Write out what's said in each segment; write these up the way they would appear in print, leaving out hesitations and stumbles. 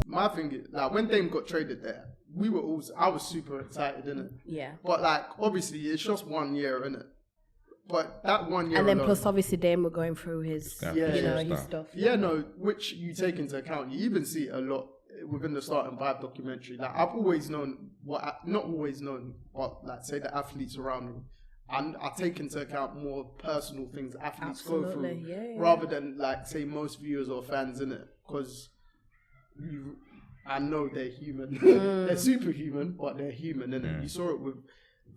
My thing is, like, when Dame got traded there, I was super excited, innit? Yeah. But, like, obviously, it's just 1 year, innit? But that 1 year and then alone, plus obviously Dame were going through his his stuff. Yeah, no, which you take into account. You even see it a lot within the Starting Five documentary. Like, I've always known not always known, but like say the athletes around me, and I take into account more personal things athletes go through, rather than like say most viewers or fans, in it, because I know they're human. They're superhuman, but they're human, innit? You saw it with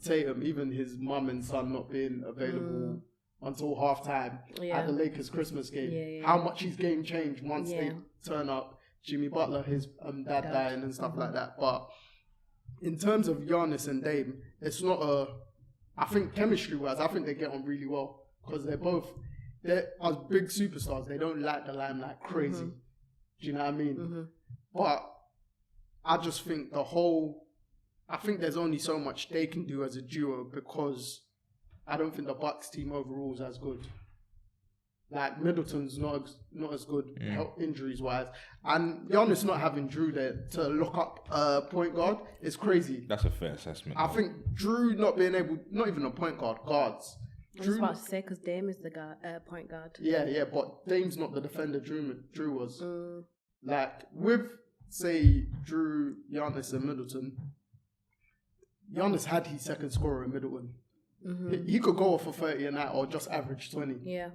Tatum, even his mum and son not being available until halftime at the Lakers Christmas game. How much his game changed once they turn up. Jimmy Butler, his dad dying and stuff like that. But in terms of Giannis and Dame, it's not I think chemistry-wise, I think they get on really well because they're as big superstars. They don't like the limelight crazy. Do you know what I mean? But I just think I think there's only so much they can do as a duo because I don't think the Bucks team overall is as good. Like, Middleton's not as good injuries-wise. And Giannis not having Drew there to lock up point guard is crazy. That's a fair assessment. I think Drew not being able, not even a point guard, guards. I was about to say, because Dame is the point guard. Yeah, but Dame's not the defender Drew was. Like, with, say, Drew, Giannis and Middleton, Giannis had his second scorer in Middleton. He could go off for 30 a night or just average 20. Yeah.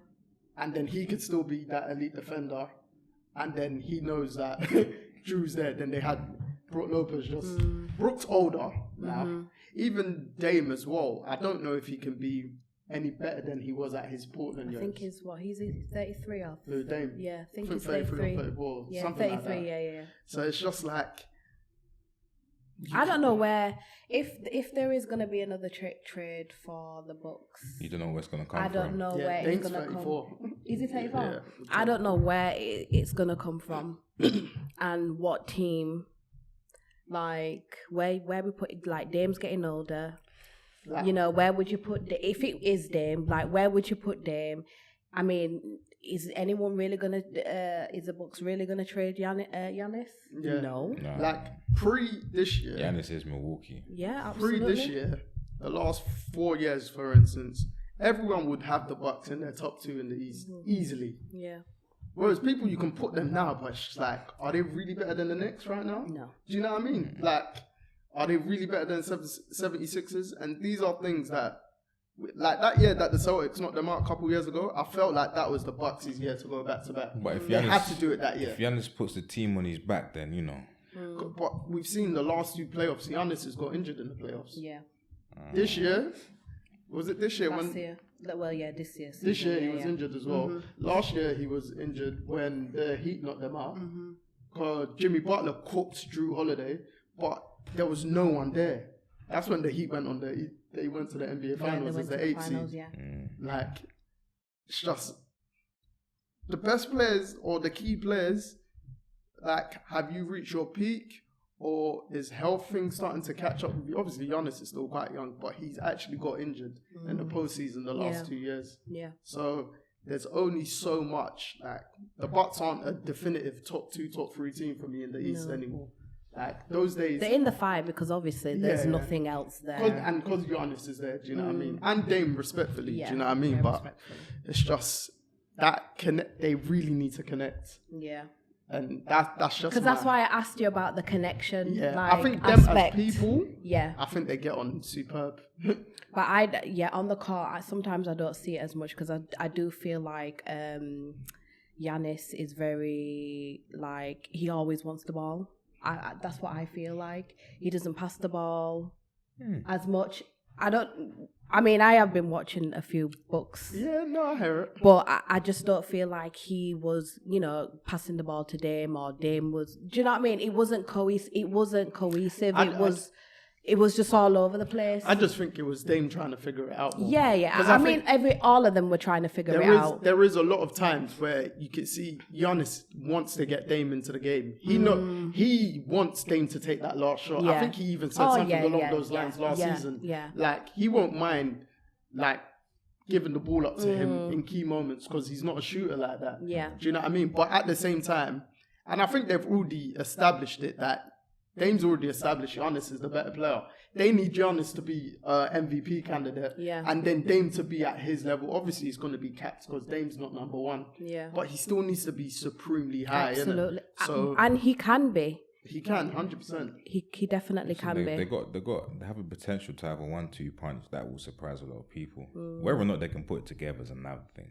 And then he could still be that elite defender. And then he knows that Drew's there. Then they had Brook Lopez just... Brook's older now. Even Dame as well. I don't know if he can be any better than he was at his Portland years. I think he's 33 or... Dame? Yeah, I think he's 33 or 34. Yeah, something 33, like that. yeah. So it's just like... I don't know where... If there is going to be another trade for the Bucks... You don't know where it's going to come from. I don't know where it's going to come. Is it 34? Yeah, I don't know where it's going to come from and what team. Like, where we put it, like, Dame's getting older. Like, you know, where would you put... if it is Dame, like, where would you put Dame? I mean... Is anyone really gonna? Is the Bucks really gonna trade Giannis? Yeah. No. Like pre this year. Giannis is Milwaukee. Yeah, absolutely. Pre this year, the last 4 years, for instance, everyone would have the Bucks in their top 2 in the East easily. Yeah. Whereas people, you can put them now, but it's just like, are they really better than the Knicks right now? No. Do you know what I mean? Like, are they really better than 76ers? And these are things that. Like that year that the Celtics knocked them out a couple years ago, I felt like that was the Bucks' year to go back to back. But if they had to do it that year. If Giannis puts the team on his back, then you know. But we've seen the last 2 playoffs. Giannis has got injured in the playoffs. Yeah. This year, was it this year? Last year. Well, yeah, this year. This year he was injured as well. Last year he was injured when the Heat knocked them out. Because Jimmy Butler cooked Drew Holiday, but there was no one there. That's when the Heat went on they went to the NBA Finals as the 8th seed. Like, it's just the best players or the key players. Like, have you reached your peak, or is health thing starting to catch up with you? Obviously, Giannis is still quite young, but he's actually got injured in the postseason the last 2 years. Yeah. So there's only so much. Like, the Bucks aren't a definitive top 2, top 3 team for me in the East anymore. Like, those days... They're in the fight because obviously there's nothing else there. And because Giannis is there, do you know what I mean? And Dame, respectfully, do you know what I mean? But it's just that they really need to connect. Yeah. And that's just... Because that's why I asked you about the connection. Yeah, like, I think them as people, I think they get on superb. But on the court, sometimes I don't see it as much because I do feel like Giannis is very, like, he always wants the ball. That's what I feel like. He doesn't pass the ball as much. I have been watching a few Bucks. Yeah, no, I hear it. But I just don't feel like he was, passing the ball to Dame or Dame was... Do you know what I mean? It wasn't cohesive. It was just all over the place. I just think it was Dame trying to figure it out more. Yeah. All of them were trying to figure it out. There is a lot of times where you can see Giannis wants to get Dame into the game. He wants Dame to take that last shot. Yeah. I think he even said something along those lines last season. Yeah. Like, he won't mind, like, giving the ball up to him in key moments because he's not a shooter like that. Yeah. Do you know what I mean? But at the same time, and I think they've already established it that Dame's already established Giannis is the better player. They need Giannis to be MVP candidate. Yeah. And then Dame to be at his level. Obviously, it's going to be capped because Dame's not number one. Yeah. But he still needs to be supremely high. Absolutely. So And he can be. he can, 100%. He definitely can be. They have a potential to have a 1-2 punch that will surprise a lot of people. Whether or not they can put it together is another thing.